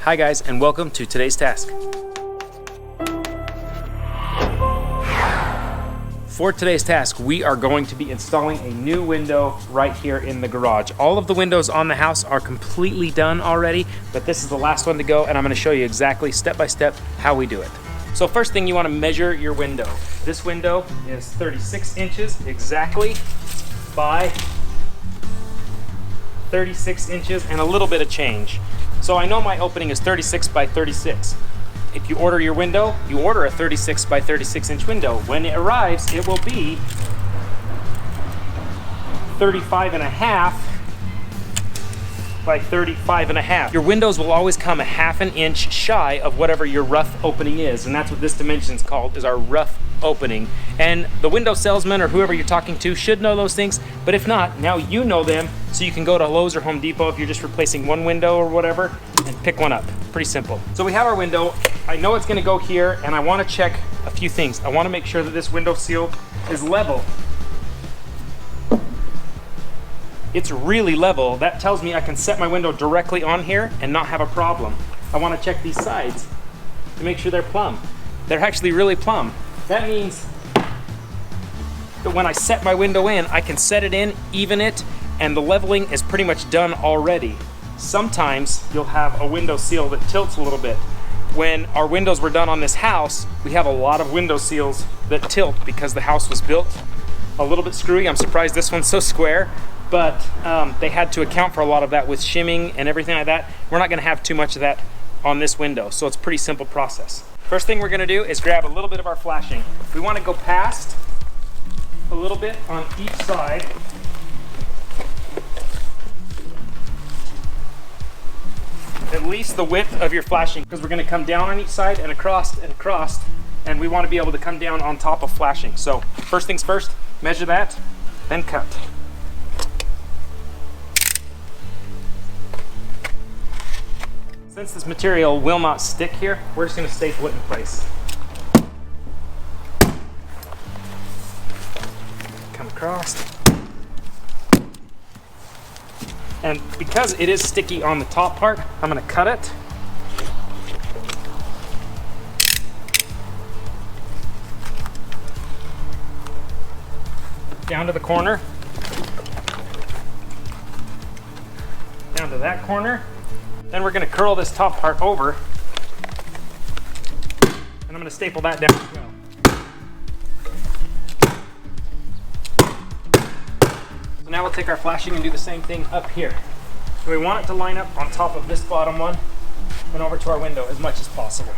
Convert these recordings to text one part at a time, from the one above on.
Hi guys, and welcome to today's task. For today's task, we are going to be installing a new window right here in the garage. All of the windows on the house are completely done already, but this is the last one to go, and I'm gonna show you exactly step by step how we do it. So first thing, you wanna measure your window. This window is 36 inches exactly by 36 inches and a little bit of change. So I know my opening is 36 by 36. If you order your window, you order a 36 by 36 inch window. When it arrives, it will be 35 and a half by 35 and a half. Your windows will always come a half an inch shy of whatever your rough opening is, and that's what this dimension is called, is our rough opening. And the window salesman or whoever you're talking to should know those things, but if not, now you know them, so you can go to Lowe's or Home Depot if you're just replacing one window or whatever, and pick one up. Pretty simple. So we have our window. I know it's gonna go here, and I wanna check a few things. I wanna make sure that this window seal is level. It's really level. That tells me I can set my window directly on here and not have a problem. I wanna check these sides to make sure they're plumb. They're actually really plumb. That means that when I set my window in, I can set it in, even it, and the leveling is pretty much done already. Sometimes you'll have a window seal that tilts a little bit. When our windows were done on this house, we have a lot of window seals that tilt because the house was built a little bit screwy. I'm surprised this one's so square, but they had to account for a lot of that with shimming and everything like that. We're not gonna have too much of that on this window, so it's a pretty simple process. First thing we're gonna do is grab a little bit of our flashing. We wanna go past a little bit on each side. At least the width of your flashing, because we're gonna come down on each side and across, and we wanna be able to come down on top of flashing. So first things first, measure that, then cut. Since this material will not stick here, we're just gonna staple it in place. Come across. And because it is sticky on the top part, I'm gonna cut it. Down to the corner. Down to that corner. Then we're gonna curl this top part over, and I'm gonna staple that down as well. So now we'll take our flashing and do the same thing up here. So we want it to line up on top of this bottom one and over to our window as much as possible.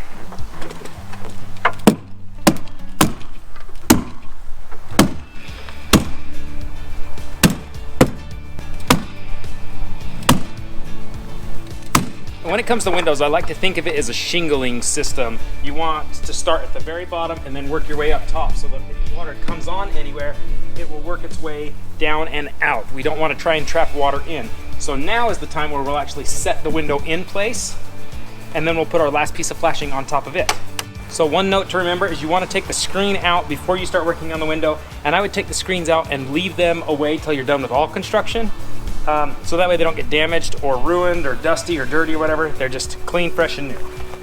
When it comes to windows, I like to think of it as a shingling system. You want to start at the very bottom and then work your way up top, so that if water comes on anywhere, it will work its way down and out. We don't want to try and trap water in. So now is the time where we'll actually set the window in place, and then we'll put our last piece of flashing on top of it. So one note to remember is you want to take the screen out before you start working on the window, and I would take the screens out and leave them away till you're done with all construction. So that way they don't get damaged or ruined or dusty or dirty or whatever. They're just clean, fresh, and new.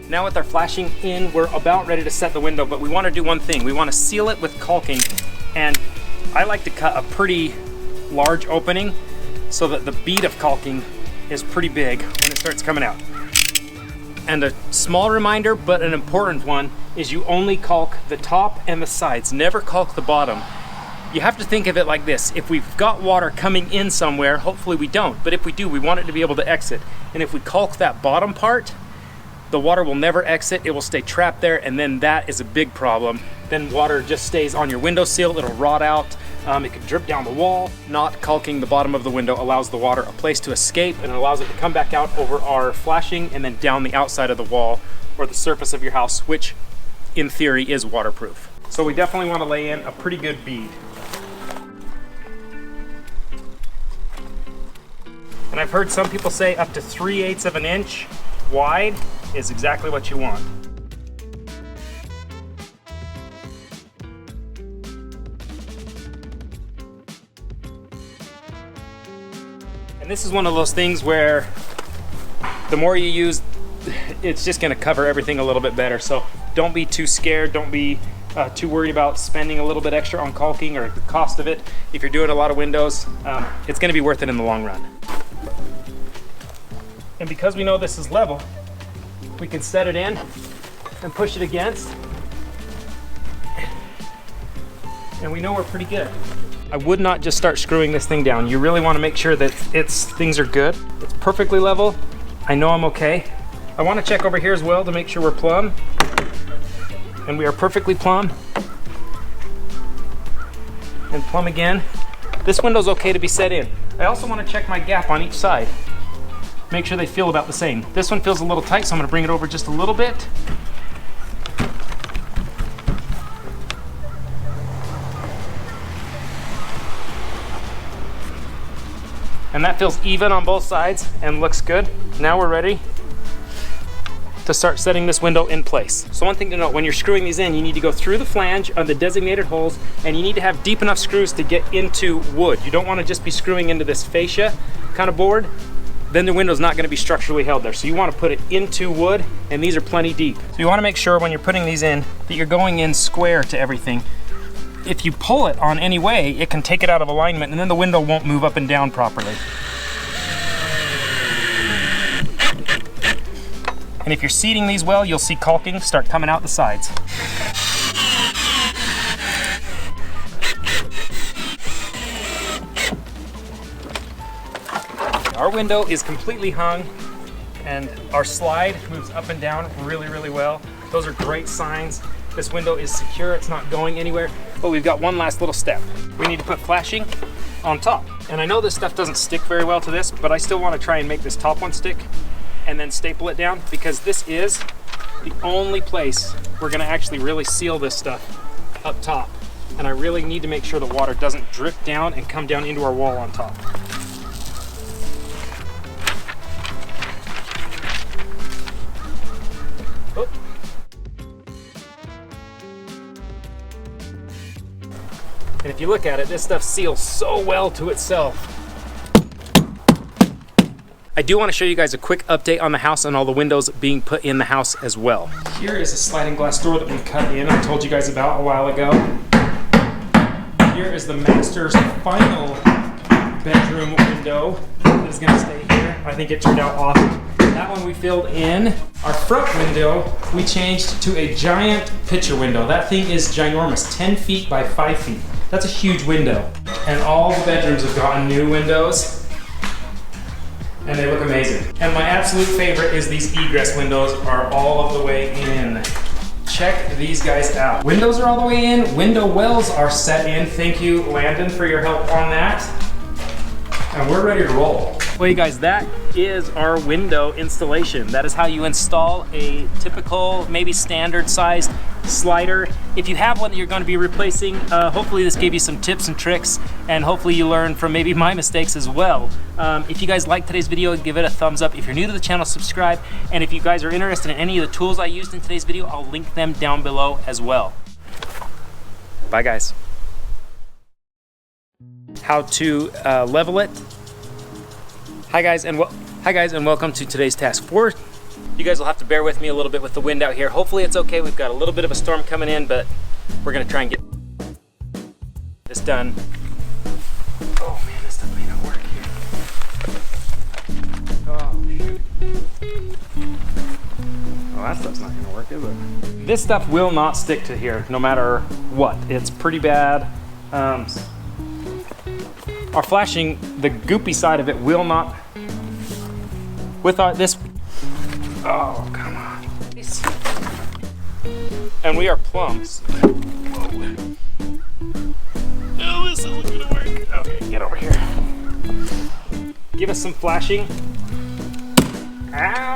Now with our flashing in, we're about ready to set the window, but we want to do one thing. We want to seal it with caulking, and I like to cut a pretty large opening so that the bead of caulking is pretty big when it starts coming out. And a small reminder, but an important one, is you only caulk the top and the sides. Never caulk the bottom. You have to think of it like this. If we've got water coming in somewhere, hopefully we don't, but if we do, we want it to be able to exit. And if we caulk that bottom part, the water will never exit. It will stay trapped there, and then that is a big problem. Then water just stays on your window seal. It'll rot out. It can drip down the wall. Not caulking the bottom of the window allows the water a place to escape, and it allows it to come back out over our flashing and then down the outside of the wall or the surface of your house, which in theory is waterproof. So we definitely want to lay in a pretty good bead. And I've heard some people say up to 3/8 of an inch wide is exactly what you want. And this is one of those things where the more you use it's just gonna cover everything a little bit better. So don't be too scared, don't be too worried about spending a little bit extra on caulking or the cost of it. If you're doing a lot of windows, it's gonna be worth it in the long run. And because we know this is level, we can set it in and push it against. And we know we're pretty good. I would not just start screwing this thing down. You really wanna make sure that things are good. It's perfectly level. I know I'm okay. I wanna check over here as well to make sure we're plumb. And we are perfectly plumb. And plumb again. This window's okay to be set in. I also want to check my gap on each side. Make sure they feel about the same. This one feels a little tight, so I'm going to bring it over just a little bit. And that feels even on both sides and looks good. Now we're ready to start setting this window in place. So one thing to note, when you're screwing these in, you need to go through the flange on the designated holes, and you need to have deep enough screws to get into wood. You don't want to just be screwing into this fascia kind of board. Then the window's not going to be structurally held there. So you want to put it into wood, and these are plenty deep. So you want to make sure when you're putting these in that you're going in square to everything. If you pull it on any way, it can take it out of alignment, and then the window won't move up and down properly. And if you're seating these well, you'll see caulking start coming out the sides. Our window is completely hung, and our slide moves up and down really, really well. Those are great signs. This window is secure, it's not going anywhere, but we've got one last little step. We need to put flashing on top. And I know this stuff doesn't stick very well to this, but I still want to try and make this top one stick and then staple it down, because this is the only place we're gonna actually really seal this stuff up top. And I really need to make sure the water doesn't drip down and come down into our wall on top. Oh. And if you look at it, this stuff seals so well to itself. I do want to show you guys a quick update on the house and all the windows being put in the house as well. Here is a sliding glass door that we cut in, I told you guys about a while ago. Here is the master's final bedroom window that is going to stay here. I think it turned out awesome. That one we filled in. Our front window, we changed to a giant picture window. That thing is ginormous, 10 feet by 5 feet. That's a huge window. And all the bedrooms have gotten new windows, and they look amazing. And my absolute favorite is these egress windows are all of the way in. Check these guys out. Windows are all the way in, window wells are set in. Thank you, Landon, for your help on that. And we're ready to roll. Well, you guys, that is our window installation. That is how you install a typical, maybe standard sized slider. If you have one that you're going to be replacing, hopefully this gave you some tips and tricks, and hopefully you learned from maybe my mistakes as well. If you guys liked today's video, give it a thumbs up. If you're new to the channel, subscribe. And if you guys are interested in any of the tools I used in today's video, I'll link them down below as well. Bye, guys. How to level it. Hi guys, and welcome to today's task 4. You guys will have to bear with me a little bit with the wind out here. Hopefully it's okay. We've got a little bit of a storm coming in, but we're gonna try and get this done. Oh man, this stuff may not work here. Oh shoot. Well, that stuff's not gonna work, is it? This stuff will not stick to here, no matter what. It's pretty bad. Our flashing, the goopy side of it will not, with this, oh, come on. And we are plums. Whoa. Oh, this isn't gonna work. Okay, get over here. Give us some flashing. Ah!